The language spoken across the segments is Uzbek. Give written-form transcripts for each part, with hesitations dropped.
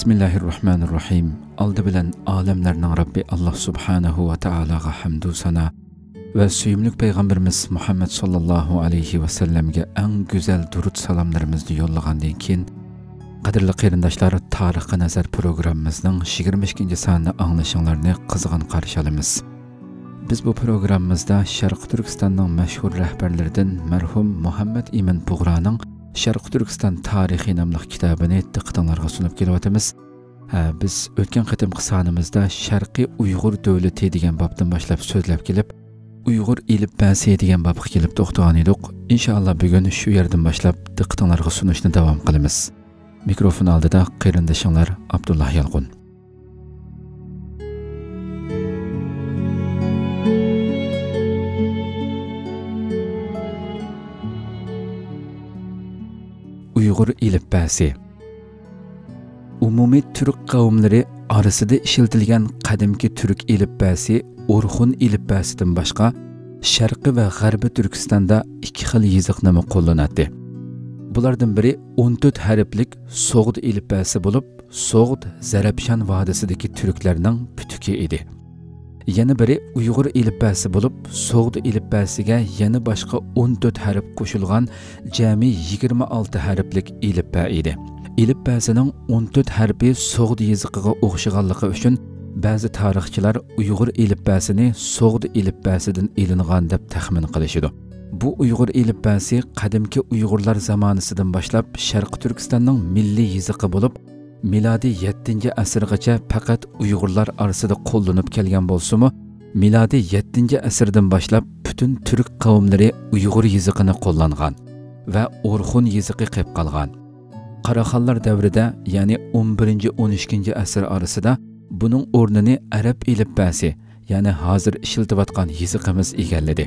Bismillahirrahmanirrahim. Aldı bilen alemlerinin Rabbi Allah subhanahu ve ta'alaga hamdu sana ve süyümlük Peygamberimiz Muhammed sallallahu aleyhi ve sellemge en güzel durut salamlarımızı yollağandan keyin qadirli qeyrindaşlar Tarixi Nazar programımızın 22. sanını anlaşınlarını qızğın qarşı alımız. Biz bu programımızda Şarkı Türkistan'ın meşhur rehberlerden merhum Muhammed İmin Buğra'nın Şarkı Türkistan Tarihi namlıq kitabını diqqətinizlərə sunup kelyapmiz. Biz ötken qitimki sanımızda Şarkı Uyghur Dövleti degan babdan başlap sözlep kelip Uyghur ilibbəsi degan babga kelip to'xtagan edik. İnşallah bugun shu yerdan başlap diqqətinizlərə sunuşni davom qilamiz. Mikrofon oldida qeyrindaşlar Abdullah Yalqun. Uyghur ilibbəsi Umumi Türk qavmlari arasida işletilgan qadimki Türk ilibbəsi Orxun ilibbəsidan başqa Sharqi va G'arbiy Turkistonda ikki xil yiziqnoma qo'llanadi. Bulardan biri 14 harflik So'g'd ilibbəsi bo'lib, So'g'd Zarafshan vodisidagi turklarning putuki edi. Yana biri Uyg'ur ilibbəsi bo'lib, So'g'd ilibbəsiga yana boshqa 14 harf qo'shilgan jami 26 harflik ilibba edi. İlibbəsining 14 harfi So'g'd yiziqiga o'xshaganligi uchun ba'zi tarixchilar Uyg'ur ilibbəsini So'g'd ilibbəsidan ilingan deb taxmin qilishadi. Bu Uyg'ur ilibbəsi qadimki Uyg'urlar zamonasidan boshlab Sharqi Turkistonning milliy yiziqi bo'lib, milodiy 7-asrgacha faqat Uyg'urlar orasida qo'llanib kelgan bo'lsa-mu, milodiy 7-asrdan boshlab butun turk qavmlari Uyg'ur yiziqini qo'llangan va Orxun yiziqi qilib qolgan. Qaraxonlar davrida, ya'ni 11-12 asr orasida buning o'rnini arab ilibbəsi, ya'ni hozir ishlatilayotgan yiziqimiz egalladi.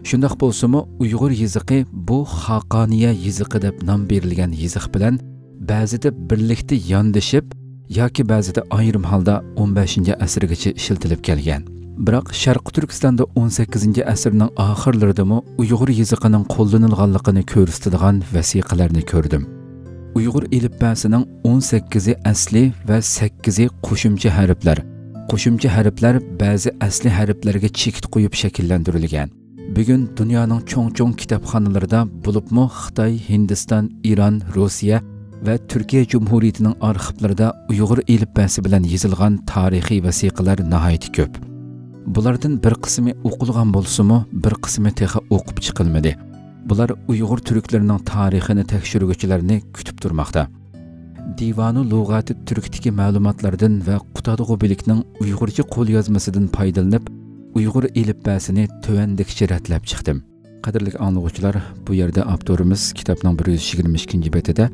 Shundoq bo'lsa-mu, Uyg'ur yiziqi bu Xaqoniya yiziqi deb nom berilgan yiziq bilan ba'zida birlikda yondashib yoki ba'zida ayrim holda 15-asrgacha ishlatilib kelgan. Biroq Sharqi Turkistonda 18-asrning oxirlaridami Uyg'ur yiziqining qo'llanilganligini ko'rsatadigan vasiqalarni ko'rdim. Uyg'ur ilibbəsining 18 asli va 8 qo'shimcha harflar. Qo'shimcha harflar ba'zi asli harflarga chekit qo'yib shakllantirilgan. Bugun dunyoning cho'ng-cho'ng kitobxonalarida bo'libmi Xitoy, Hindiston, Iran, Rossiya va Turkiya Cumhuriyatining arxivlarida Uyg'ur ilibbəsi bilan yozilgan tarixiy vasiqalar nihoyat ko'p. Bulardan bir qismi o'qilgan bo'lsa-mu, bir qismi texi o'qib chiqilmadi. Bular Uyg'ur turklarining tarixini tekshiruvchilarni kutib turmoqda. Divanu lug'ati turkdagi ma'lumotlardan va Qutadg'ubilikning Uyg'urcha qo'lyozmasidan foydalanib, Uyg'ur ilibbəsini tövəndikçe rətlab çıxdım. Qadirli anlıqçılar, bu yerdə avtorimiz kitabның 122-ci betida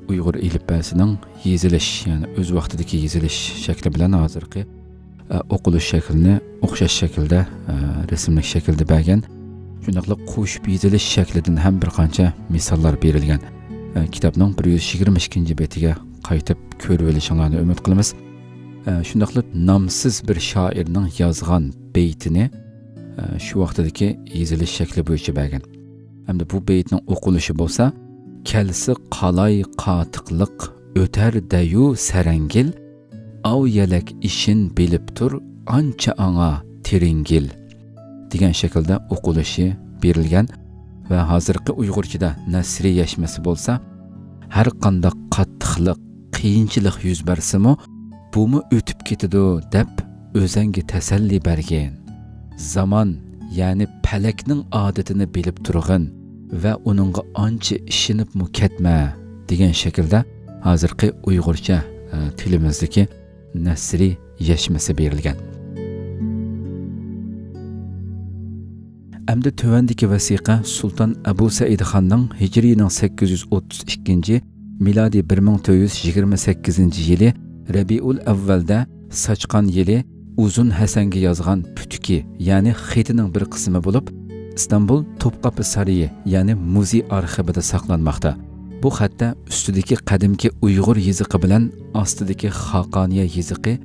Uyg'ur ilibbəsinin yezilish, yəni öz vaqtidagi yezilish shakli bilan hozirgi o'qilish shaklini o'xshash shaklda, rasmlik shaklda bergan. Shundaqla qo'shib yezilish shaklidan ham bir qancha misollar berilgan. Kitobning 122-ci betiga qaytib ko'rib olishingizni umid qilamiz. Shundaqla nomsiz bir shoirning yozgan beytini shu vaqtdagi yezilish shakli bo'yicha bergan. Hamda bu beytning o'qilishi bo'lsa, kelsi qalay qatiqliq o'tar dayu sarangil, av yalak ishin bilib tur ancha anga teringil degan shaklda o'qilishi berilgan va hozirgi Uyg'urchada nasriy yashmasi bo'lsa, har qanday qattiqlik, qiyinchilik yuz bersa-mu, bumi o'tib ketadi deb o'zangi tasalli bergan. Zaman, ya'ni falakning odatini bilib turg'in va uningga ancha ishinib ketma degan shaklda hozirgi Uyg'urcha tilimizdagi nasriy yashmasi berilgan. Amda tövəndiki vəsiqa Sultan Abu Said Xanның Hicriyinin 832, miladi 1428 yili Rabiul Avvalda saçqan yili Uzun Hasanga yozgan putuki, ya'ni xetining bir qismi bo'lib, İstanbul Topqapı Sarayı, ya'ni muzey arxivida saqlanmoqda. Bu xatda ustidagi qadimki Uyg'ur yiziqi bilan ostidagi Xaqoniya yiziqi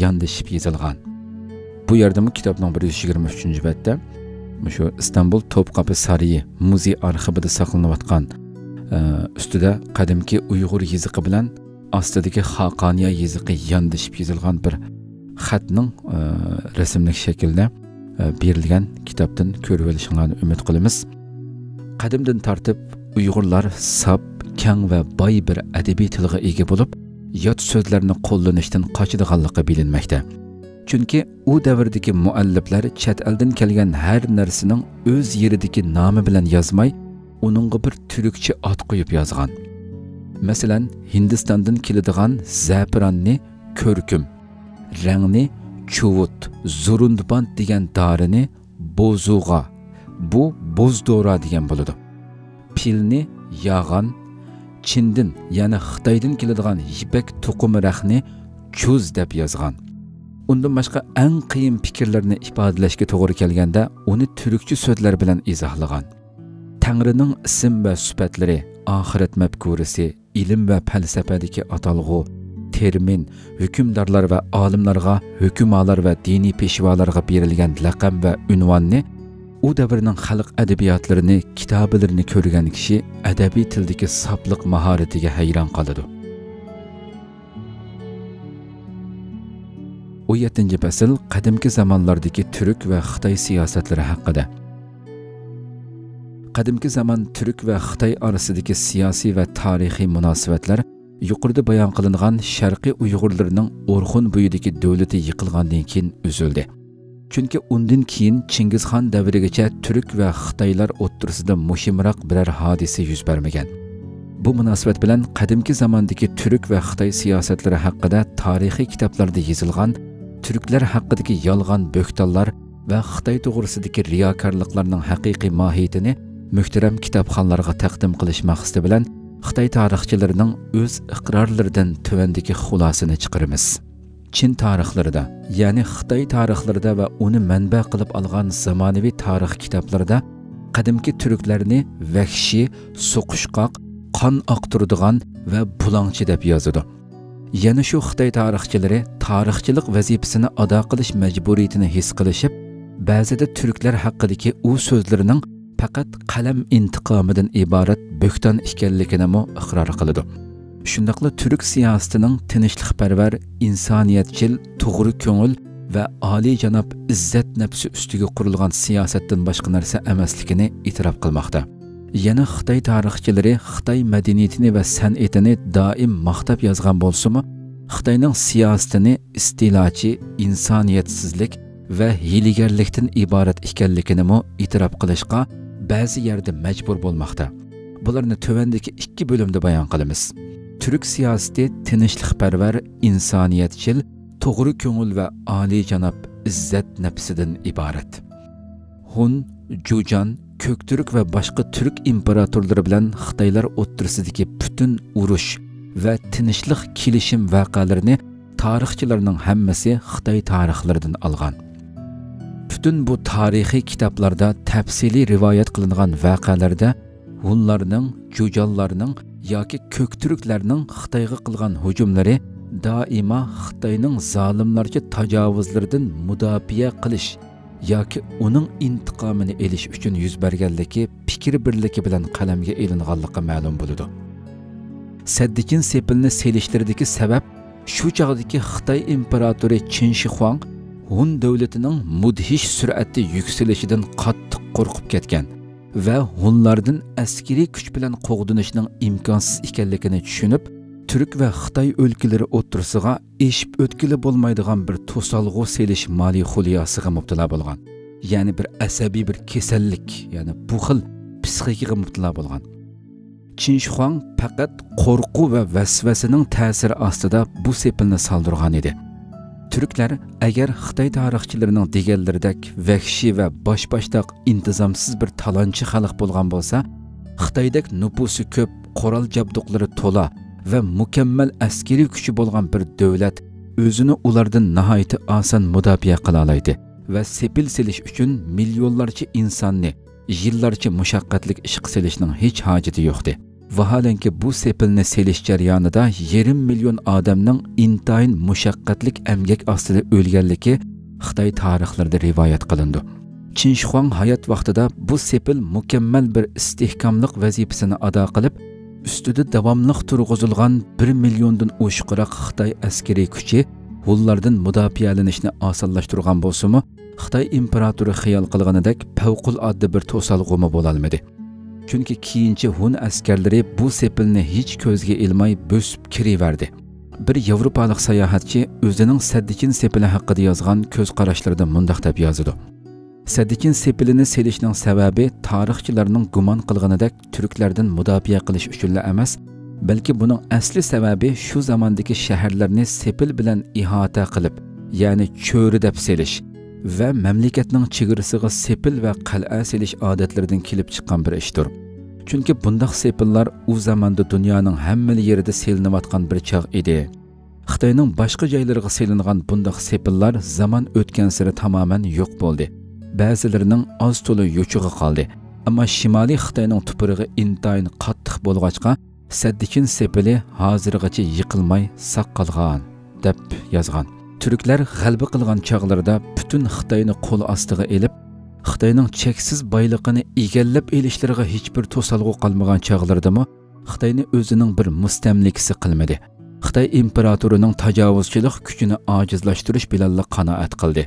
yondashib yozilgan. Bu yerda kitobning 123-betda şu İstanbul Topqapı Sarayı muzey arxivida saqlanayotgan ustida qadimki Uyg'ur yiziqi bilan ostidagi Xaqoniya yeziqi yondashib yozilgan bir xatning rasmlik shaklda berilgan kitobdan ko'rib olishinglarni umid qilamiz. Qadimdan tortib Uyg'urlar sap, keng va boy bir adabiy tilga ega bo'lib, yot so'zlarni qo'llanishdan qochadiganligi bilinmoqda. Chunki u davrdagi mualliflar chet eldan kelgan har narsaning o'z yeridagi nomi bilan yozmay, uningga bir turkcha ot qo'yib yozgan. Masalan, Hindistondan keladigan za'faronni ko'rkum, rangni chuvut, zurundband degan dorini bozug'a, bu bozdora degan bo'ladi. Pilni yag'an, Chindan, ya'ni Xitoydan keladigan yipak to'qimi raqni chuz deb yozgan. Undan boshqa eng qiyin fikrlarni ifodalashga to'g'ri kelganda uni turkcha so'zlar bilan izohlagan. Tangrining ism va sifatlari, oxirat mafkurasi, ilm va falsafadagi atalg'u, termin, hukmdorlar va olimlarga, hukmolar va diniy peshvolarga berilgan laqab va unvonni u davrning xalq adabiyotlarini, kitoblarini ko'rgan kishi adabiy tildagi soplik mahoratiga hayron qoladi. 17 fasl qadimki zamonlardagi turk va Xitoy siyosatlari haqida. Qadimki zaman Türk ve Xitoy orasidagi siyosiy va tarixiy munosabatlar yuqorida bayon qilingan Sharqiy Uyg'urlarning O'rxun bo'yidagi davlati yiqilgandan keyin uzildi. Chunki undan keyin Chingizxon davrigacha Türk ve Xitoylar o'rtasida muhimroq biror hodisa yuz bermagan. Bu munosabat bilan qadimki zamondagi Türk ve Xitoy siyosatlari haqida tarixiy kitoblarda yozilgan Türklar haqidagi yolg'on bo'xtonlar va Xitoy to'g'risidagi riyokorliklarning haqiqiy mohiyatini muhtaram kitobxonlarga taqdim qilish maqsadi bilan Xitoy tarixchilarining o'z iqrorlaridan tuvandagi xulosani chiqaramiz. Chin tarixlarida, ya'ni Xitoy tarixlarida va uni manba qilib olgan zamonaviy tarix kitoblarida qadimki turklarni vahshiy, so'qishqoq, qon oqtiradigan va bulangchi deb yozadi. Yana shu Xitoy tarixchilari tarixchilik vazifasini ado qilish majburiyatini his qilishib, ba'zida turklar haqidagi u so'zlarining faqat qalam intiqomidan iborat bo'xton ekanligini iqror qiladi. Shundaqla turk siyosatining tinchlikparvar, insoniyatchil, to'g'ri ko'ngil va oliy janob izzat nafsi ustiga qurilgan siyosatdan boshqa narsa emasligini e'tirof qilmoqda. Yana Xitoy tarixchilari Xitoy madaniyatini va san'atini doim maqtab yozgan bo'lsa-mu, Xitoyning siyosatini istilochi, insoniyatsizlik va hiylagarlikdan iborat ekanligini e'tirof qilishga ba'zi yerda majbur bo'lmoqda. Bularni tövandagi ikki bo'limda bayon qilamiz. Türk siyosati tinchlikparvar, insoniyatchil, to'g'ri ko'ngil va oliy janob izzat nafsidan iborat. Hun, Jujan, Köktürk va boshqa turk imperatorlari bilan Xitoylar o'rtasidagi butun urush va tinchlik kelishim voqealarini tarixchilarning hammasi Xitoy tarixlaridan olgan. Bütün bu tarixiy kitoblarda tafsiliy rivoyat qilingan voqealarda Hunlarning, Jujanlarning yoki Köktürklarning Xitoyga qilgan hujumlari doimo Xitoyning zolimlarcha tajovuzlaridan mudofaa qilish yoki uning intiqomini olish uchun yuz berganligi fikr birligi bilan qalamga elinganligi ma'lum bo'ladi. Saddikin sepilni selishtirdagi sabab shu chog'dagi Xitoy imperatori Qin Shi Huang Hun davlatining mudhish sur'atda yukselishidan qattiq qo'rqib ketgan va Hunlardan askariy kuch bilan qo'g'dinishning imkonsiz ekanligini tushunib, Türk va Xitoy o'lkalari o'rtasiga eshib o'tkili bo'lmaydigan bir to'solg'u selish mali xuliyasiga mubtalo bo'lgan. Ya'ni bir asabiy bir kasallik, ya'ni bu xil psixikaga mubtalo bo'lgan. Qin Shi Huang faqat qo'rquv va vasvasining ta'siri ostida bu sepilni soldirgan edi. Türkler agar Xitoy tarixchilarining deganlaridek vahshiy va bosh-boshdoq intizomsiz bir talonchi xalq bo'lgan bo'lsa, Xitoydek nufusi ko'p, qoral jabduqlari to'la va mukammal askariy kuchi bo'lgan bir davlat o'zini ulardan nihoyatda oson mudofaa qila oladi va sepil selish uchun millionlarcha insonni yillarcha mushaqqatli ish qilishning hech hojati yo'qdi. Vaholanki bu sepilni selish jarayonida 1,5 million odamning intayin mushaqqatli emgak ostida o'lganligi Xitoy tarixlarida rivoyat qilindi. Qin Shi Huang hayot vaqtida bu sepil mukammal bir istehkomlik vazifasini ado qilib, ustida davomliq turg'izilgan 1 milliondan oshiqroq Xitoy askariy kuchi Hunlardan mudofaalanishni osonlashtirgan bo'lsa-mu, Xitoy imperatori xiyol qilganidek favqulodda bir to'salg'umi bo'la olmadi. Chunki keyinchi Hun askarlari bu sepilni hech ko'zga ilmay bo'sib kiraverdi. Bir Yevropalik sayohatchi o'zining Saddikin sepili haqida yozgan ko'z qarashlarida mundaq deb yozadi. Saddikin sepilini selishning sababi tarixchilarning gumon qilganidek turklardan mudofaa qilish uchun emas, balki buning asli sababi shu zamondagi shaharlarni sepil bilan ihota qilib, ya'ni cho'ri deb selish va mamlakatning chegarasiga sepil va qal'a selish odatlaridan kelib chiqqan bir ishdir. Chunki bundaq sepillar u zamonda dunyoning hamma yerida selinayotgan bir chog' edi. Xitoyning boshqa joylariga selingan bundaq sepillar zaman o'tgan sari tamoman yo'q bo'ldi. Ba'zilarining oz to'la yo'chig'i qoldi. Ammo Shimoliy Xitoyning tuprog'i intayin qattiq bo'lg'achqa Saddikin sepili hozirgacha yiqilmay saq qolgan deb yozgan. Turklar g'alaba qilgan chog'larida butun Xitoyni qo'l ostiga elib, Xitoyning cheksiz boyligini egallab elishlariga hech bir to'salg'u qolmagan chog'lardami Xitoyni o'zining bir mustamlikasi qilmadi. Xitoy imperatorining tajovuzchilik kuchini ojizlashtirish bilan qanoat qildi.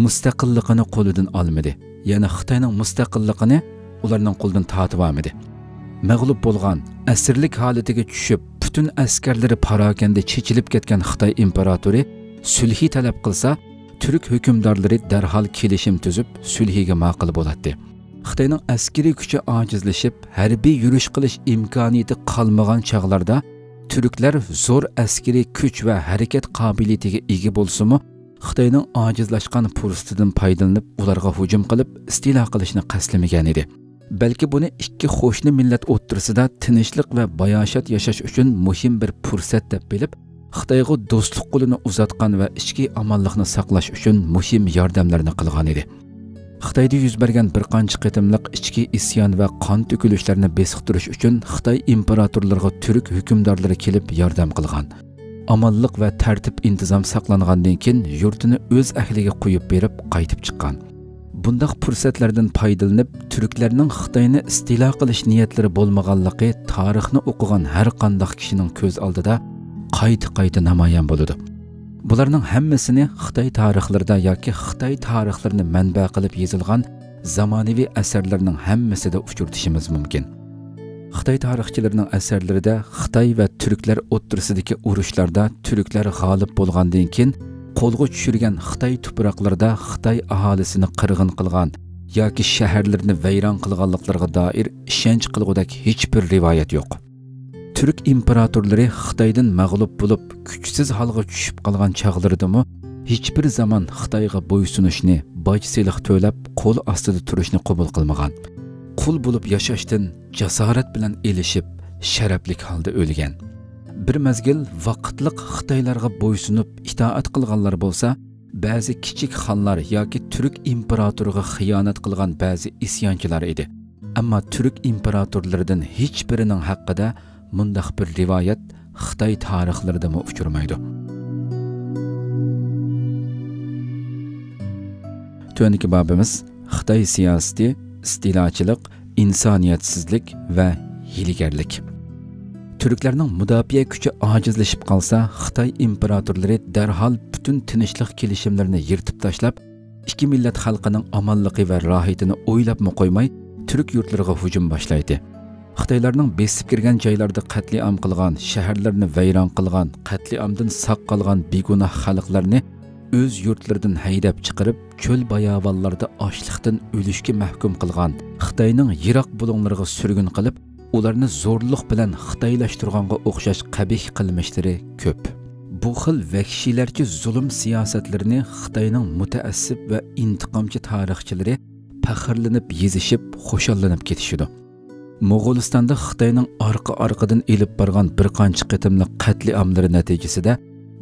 Mustaqilligini qo'lidan olmadi. Ya'ni Xitoyning mustaqilligini ularning qo'lidan tortib olmadi. Mag'lub bo'lgan, asirlik holatiga tushib, butun askarlari parokanda chechilib ketgan Xitoy imperatori sulhi talab qilsa, Türk hükümdarları darhol kelishim tuzib, sulhiga ma'qul bo'ladi. Xitoyning askariy kuchi ojizlashib, harbiy yurish qilish imkoniyati qolmagan chog'larda Türklar zo'r askariy kuch va harakat qobiliyatiga ega bo'lsa-mu, Xitoyning ojizlashgan fursatidan foydalanib, ularga hujum qilib, istilo qilishni qaslamagan edi. Balki buni ikki qo'shni millat o'rtasida tinchlik va bayoshat yashash uchun muhim bir fursat deb bilib, Xitoyga do'stlik qo'lini uzatgan va ichki amonlikni saqlash uchun muhim yordamlarni qilgan edi. Xitoyda yuz bergan bir qancha qitimliq ichki isyon va qon to'kilishlarni besiqtirish uchun Xitoy imperatorlariga Türk hukmdorlari kelib yordam qilgan. Amonlik va tartib intizom saqlangandan keyin yurtini o'z ahliga qo'yib berib qaytib chiqqan. Bundaq fursatlardan foydalanib, Türklarning Xitoyni istilo qilish niyatlari bo'lmaganligi tarixni o'qigan har qanday kishining ko'z oldida qayta namoyon bo'ladi. Bularning hammasini Xitoy tarixlarida yoki Xitoy tarixlarini manba qilib yozilgan zamonaviy asarlarning hammasida uchratishimiz mumkin. Xitoy tarixchilarining asarlarida Xitoy va turklar o'rtasidagi urushlarda turklar g'olib bo'lgandan keyin qo'lga tushirgan Xitoy tuproqlarida Xitoy aholisini qirg'in qilgan yoki shaharlarni vayron qilganliklariga doir ishonch qilgudek hech bir rivoyat yo'q. Türk imperatorlari Xitoydan mag'lub bo'lib, kuchsiz holga tushib qolgan chog'laridami hech bir zaman Xitoyga bo'ysunishni, boj soliq to'lab, qo'l ostida turishni qabul qilmagan. Qul bo'lib yashashdan jasorat bilan elishib, sharafli holda o'lgan. Bir mezgil vaqtliq Xitoylarga bo'ysunib itoat qilganlar bo'lsa, ba'zi kichik xonlar yoki Türk imperatoriga xiyonat qilgan ba'zi isyonchilar edi. Ammo Türk imperatorlaridan hech birining haqida mundaq bir rivoyat Xitoy tarixlarida uchramaydi. Töniki babimiz Xitoy siyosati, istilochilik, insoniyatsizlik va hiylagarlik. Türklarning mudofaa kuchi ojizlashib qolsa, Xitoy imperatorlari darhol butun tinchlik kelishimlarini yirtib tashlab, ikki millat xalqining omonligi va rohatini o'ylabmi qo'ymay, Türk yurtlariga hujum boshlaydi. Xitoylarning besib kirgan joylarda qatliam qilgan, shaharlarni vayron qilgan, qatliamdan saq qolgan begunoh xalqlarni o'z yurtlaridan haydab chiqarib, cho'l bayovonlarda ochliqdan o'lishga mahkum qilgan, Xitoyning yiroq bulonlariga surgun qilib, ularni zo'rlik bilan xitoylashtirganga o'xshash qabih qilmishlari ko'p. Bu xil vahshiylarcha zulm siyosatlarini Xitoyning mutaassib va intiqomchi tarixchilari faxrlanib yezishib, xo'shallanib ketishdi. Moğolistan'da Xitoyning orqa-orqadan elib borgan bir qancha qitimli qatliamlari natijasida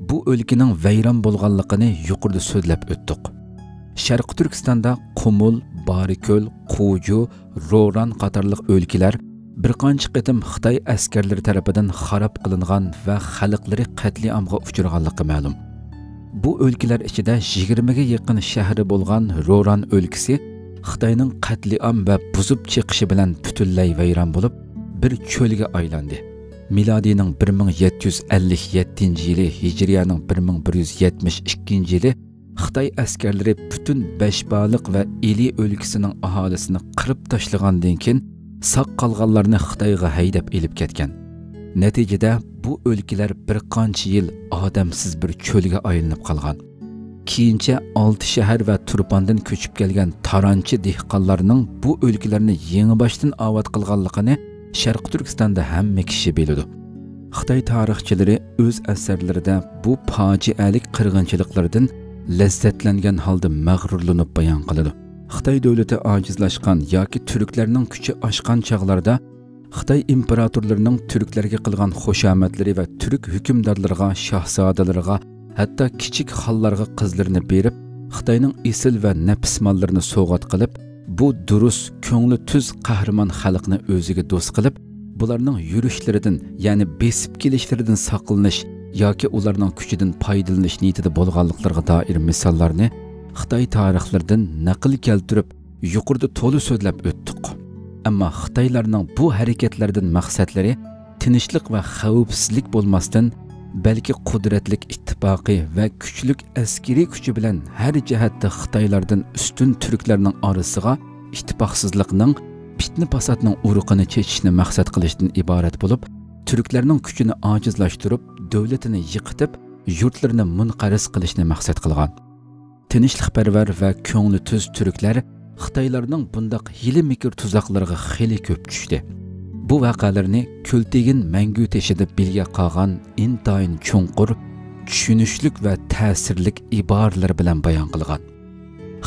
bu o'lkaning vayron bo'lganligini yuqorida so'zlab o'tdik. Sharq Turkistonda Qumul, Bariko'l, Quju, Ro'ran qatorliq o'lkalar bir qancha qitim Xitoy askarlari tomonidan xarob qilingan va xalqlari qatliamga uchraganligi ma'lum. Bu o'lkalar ichida 20 ga yaqin shahri bo'lgan Ro'ran o'lkasi Xitoyning qatliam va buzib chiqishi bilan butunlay vayron bo'lib, bir cho'lga aylandi. milodining 1757 yili, hijriyaning 1172 yili Xitoy askarlari butun Beshbaliq va Ili o'lkasining aholisini qirib tashlagandan keyin saq qolganlarni Xitoyga haydab elib ketgan. Natijada bu o'lkalar bir qancha yil odamsiz bir cho'lga aylanib qolgan. Keyincha 6 shahar va Turpandan ko'chib kelgan taronchi dehqonlarning bu o'lkalarni yangi boshdan obod qilganligini Sharq Turkistonda hamma kishi biladi. Xitoy tarixchilari o'z asarlarida bu fojialik qirg'inchiliklardan lazzatlangan holda mag'rurlanib bayon qiladi. Xitoy davlati ojizlashgan yoki turklarning kuchi oshgan chog'larda Xitoy imperatorlarining turklarga qilgan xushomatlari va turk hukmdorlariga, shahzodalarga, hatto kichik xonlarga qizlarini berib, Xitoyning esil va nafsmonlarini sovg'at qilib, bu durust, ko'ngli tuz qahramon xalqni o'ziga do'st qilib, bularning yurishlaridan, ya'ni besib kelishlaridan saqlanish yoki ularning kuchidan foydalanish niyatida bo'lganliklariga doir misollarni Xitoy tarixlaridan naql keltirib, yuqorida to'liq so'zlab o'tdik. Ammo Xitoylarning bu harakatlardan maqsadlari tinchlik va xavfsizlik bo'lmasdan, balki qudratlik ittifoqi va kuchlik askariy kuchi bilan har jihatda Xitoylardan ustun turklarning orasiga ittifoqsizlikning, fitna fasodning uruqini chechishni maqsad qilishdan iborat bo'lib, turklarning kuchini ojizlashtirib, davlatini yiqitib, yurtlarini munqaris qilishni maqsad qilgan. Tinchlikparvar va ko'ngli tuz turklar Xitoylarning bundaq hili-mikr tuzoqlariga xili ko'p tushdi. Bu voqealarni Ko'ltegin mangu teshida bilga qolgan intayin cho'nqur, tushunishlik va ta'sirlik iboralar bilan bayon qilgan.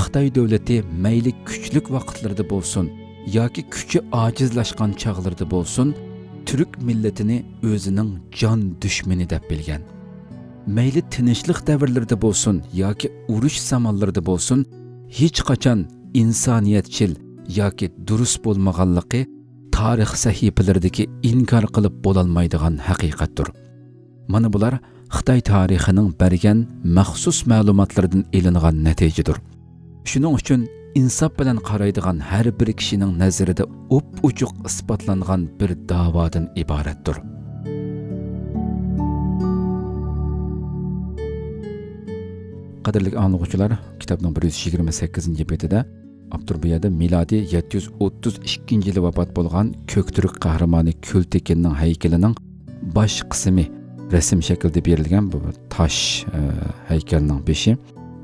Xitoy davlati mayli kuchlik vaqtlarda bo'lsin yoki kuchi ojizlashgan chog'larda bo'lsin, turk millatini o'zining jon dushmani deb bilgan. Mayli tinchlik davrlarida bo'lsin yoki urush zamonlarida bo'lsin, hech qachon insoniyatchil yoki durust bo'lmaganligi tarix sahifalaridagi inkor qilib bo'lolmaydigan haqiqatdir. Mana bular Xitoy tarixining bergan maxsus ma'lumotlardan ilingan natijadir. Shuning uchun insof bilan qaraydigan har bir kishining nazarida up-uchuq isbotlangan bir da'vodan iboratdir. Qadrli anglag'uvchilar, kitobning 128-betida Abdurbiyada milodiy 732-yili vafot bo'lgan Ko'kturk qahramoni Ko'ltekinning haykalining bosh qismi rasm shaklida berilgan bu tosh haykalning beshi.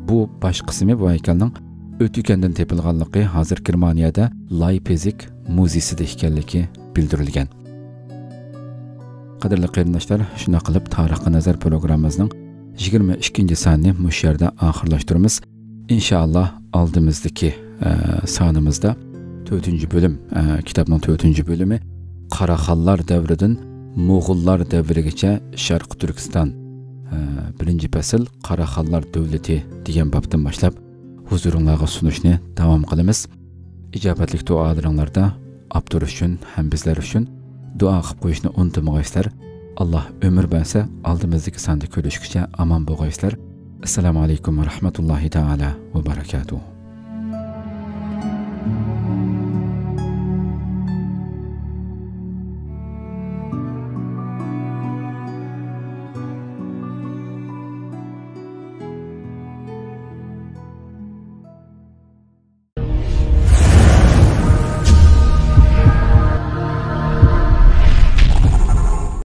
Bu bosh qismi bu haykalning O'tükendan tepilganligi hozir Germaniyada Leipzig muzeysida ekanligi bildirilgan. Qadrli qarindoshlar, shuna qilib tarixga nazar programmamizning 22-sonini mush yerda oxirlashtiramiz. Inshaalloh oldimizdagi sonimizda 4-bölüm, kitobning 4-bölümü Qaraxonlar davridan Mo'g'ullar davrigacha Sharq Turkiston 1-fasl Qaraxonlar davlati degan bobdan boshlab huzuringizga sunishni davom qilamiz. Ijobatli duolaringizda Abdur uchun ham bizlar uchun duo qilib qo'yishni unutmangizlar. Alloh umr bersa, oldimizdagi sonda ko'rishguncha omon bo'lingizlar. Assalomu alaykum va rahmatullohi taala va barakatuh.